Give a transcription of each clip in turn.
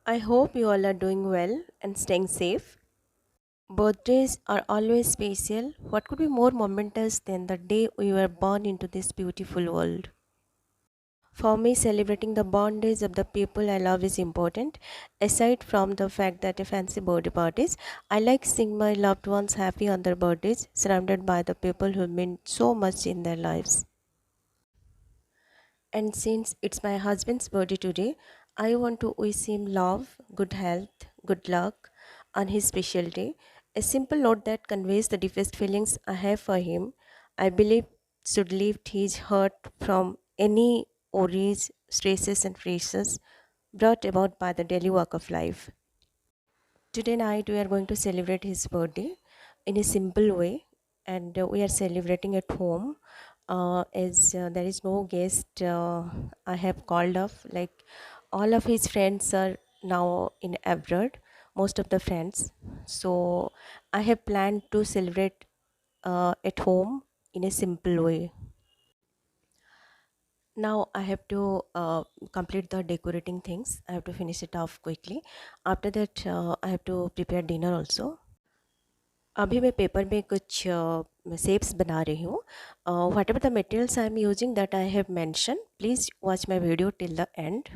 I hope you all are doing well and staying safe. Birthdays are always special. What could be more momentous than the day we were born into this beautiful world? For me, celebrating the born days of the people I love is important. Aside from the fact that I fancy birthday parties, I like seeing my loved ones happy on their birthdays, surrounded by the people who mean so much in their lives. And since it's my husband's birthday today, I want to wish him love, good health, good luck on his special day. A simple note that conveys the deepest feelings I have for him, I believe should lift his heart from any worries, stresses, and pressures brought about by the daily work of life. Today night we are going to celebrate his birthday in a simple way, and we are celebrating at home. As there is no guest, I have called off. Like all of his friends are now in abroad, most of the friends. So I have planned to celebrate at home in a simple way. Now I have to complete the decorating things. I have to finish it off quickly. After that, I have to prepare dinner also. अभी मैं paper में कुछ shapes बना रही हूँ. Whatever the materials I am using that I have mentioned, please watch my video till the end.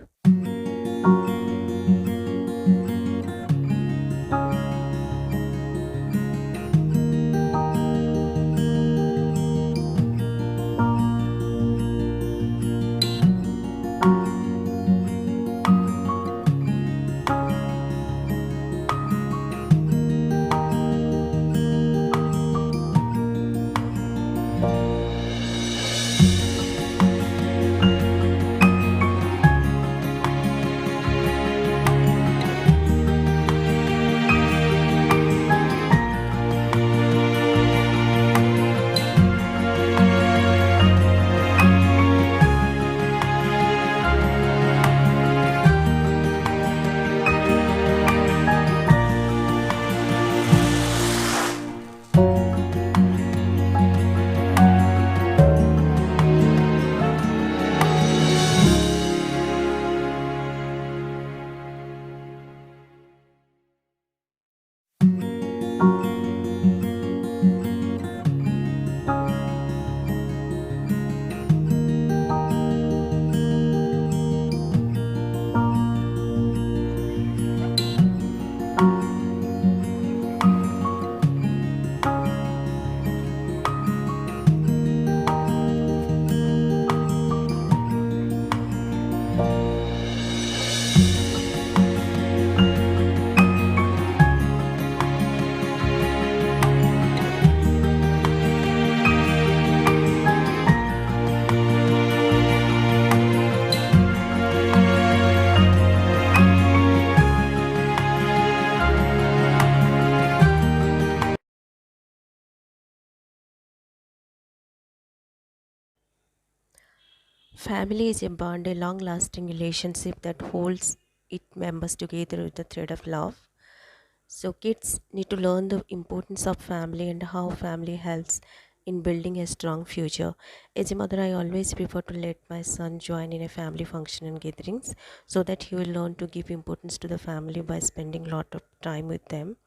Family is a bond, a long-lasting relationship that holds its members together with the thread of love. So kids need to learn the importance of family and how family helps in building a strong future. As a mother, I always prefer to let my son join in a family function and gatherings so that he will learn to give importance to the family by spending a lot of time with them.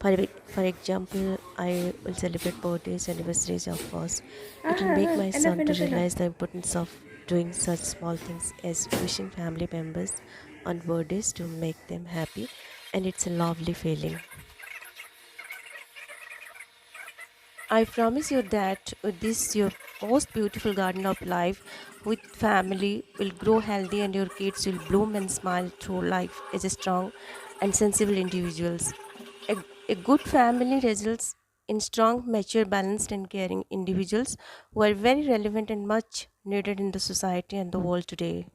For example, I will celebrate birthdays, anniversaries, of course. It will make my enough, son to enough, enough. realize the importance of doing such small things as wishing family members on birthdays to make them happy, and it's a lovely feeling. I promise you that with this your most beautiful garden of life with family will grow healthy and your kids will bloom and smile through life as a strong and sensible individuals. A, a good family results in strong, mature, balanced and caring individuals who are very relevant and much needed in the society and the world today.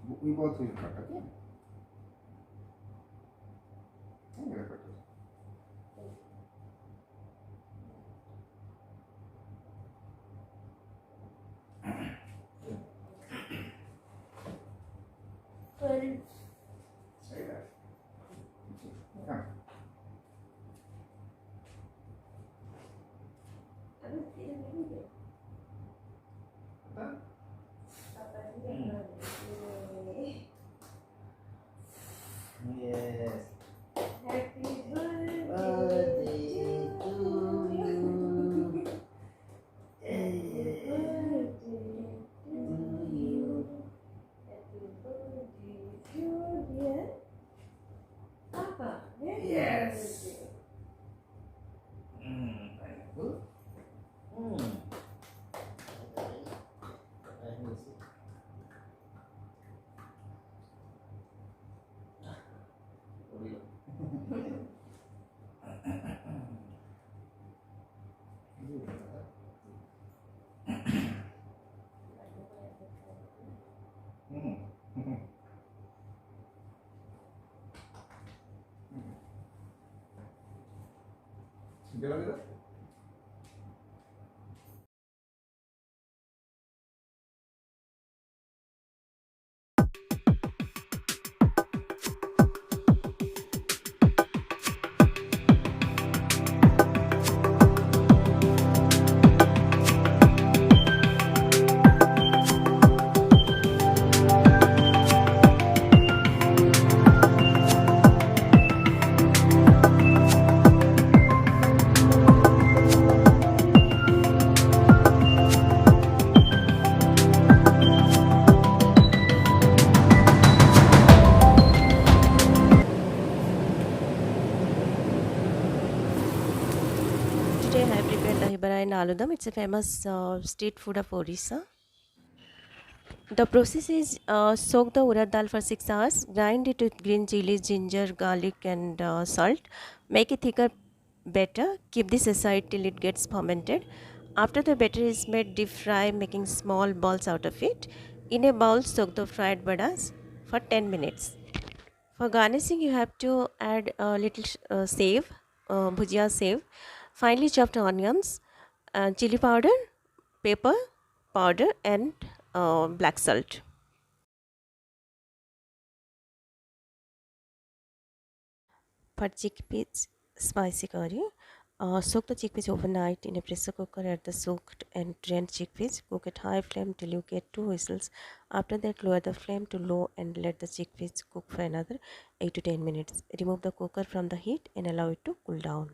We both will cut, okay? I'm gonna cut it. Say that. Come. Done? Yes. Happy birthday to you. Happy birthday to you. Happy birthday to dear Papa. Yes. Very good. Mm. Let me see. ¿Ya lo vieron? Today I have prepared dahi bada in aludam. It's a famous street food of Orissa. The process is soak the urad dal for 6 hours, grind it with green chilies, ginger, garlic and salt. Make a thicker batter. Keep this aside till it gets fermented. After the batter is made, deep fry, making small balls out of it. In a bowl, soak the fried badas for 10 minutes. For garnishing, you have to add a little save, bhujia save, finely chopped onions, chili powder, pepper powder, and black salt. For chickpeas spicy curry, soak the chickpeas overnight in a pressure cooker. Add the soaked and drained chickpeas. Cook at high flame till you get 2 whistles. After that, lower the flame to low and let the chickpeas cook for another 8 to 10 minutes. Remove the cooker from the heat and allow it to cool down.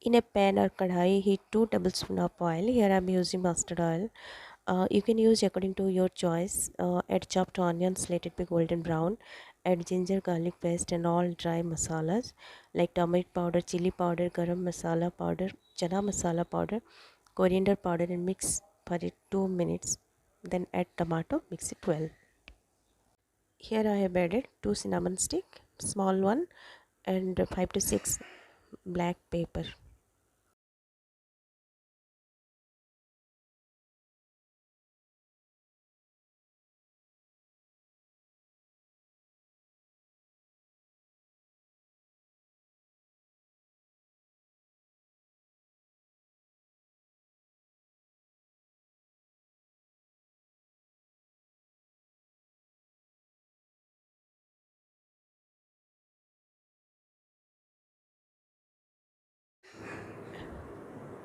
In a pan or kadhai, heat 2 tablespoons of oil. Here I am using mustard oil. You can use according to your choice. Add chopped onions, let it be golden brown. Add ginger, garlic paste and all dry masalas like turmeric powder, chili powder, garam masala powder, chana masala powder, coriander powder and mix for it 2 minutes. Then add tomato, mix it well. Here I have added 2 cinnamon stick, small one, and 5 to 6 black pepper.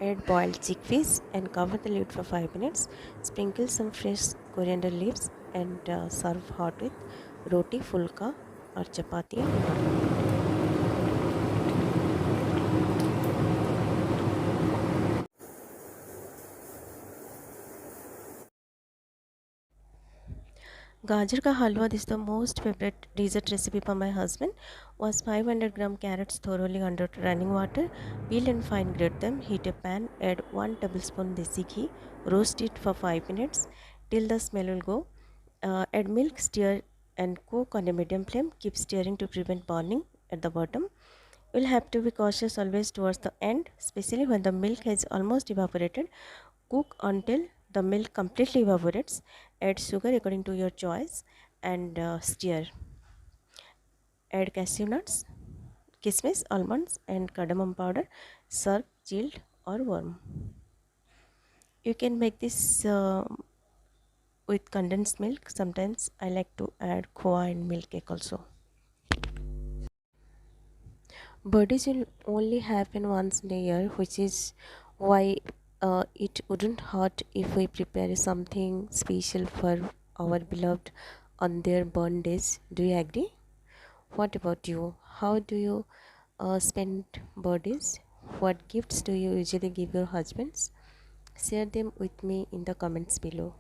Add boiled chickpeas and cover the lid for 5 minutes. Sprinkle some fresh coriander leaves and serve hot with roti, fulka or chapati and naan. Gajar ka halwa, this is the most favorite dessert recipe for my husband. Was 500 gram carrots thoroughly under running water. Peel and fine grate them. Heat a pan. Add 1 tablespoon desi ghee. Roast it for 5 minutes till the smell will go. Add milk, stir and cook on a medium flame. Keep stirring to prevent burning at the bottom. You'll have to be cautious always towards the end, especially when the milk has almost evaporated. Cook until the milk completely evaporates. Add sugar according to your choice and stir. Add cashew nuts, kismis, almonds, and cardamom powder. Serve chilled or warm. You can make this with condensed milk. Sometimes I like to add khoa and milk cake also. Birthdays will only happen once in a year, which is why it wouldn't hurt if we prepare something special for our beloved on their born days. Do you agree? What about you? How do you spend birthdays? What gifts do you usually give your husbands? Share them with me in the comments below.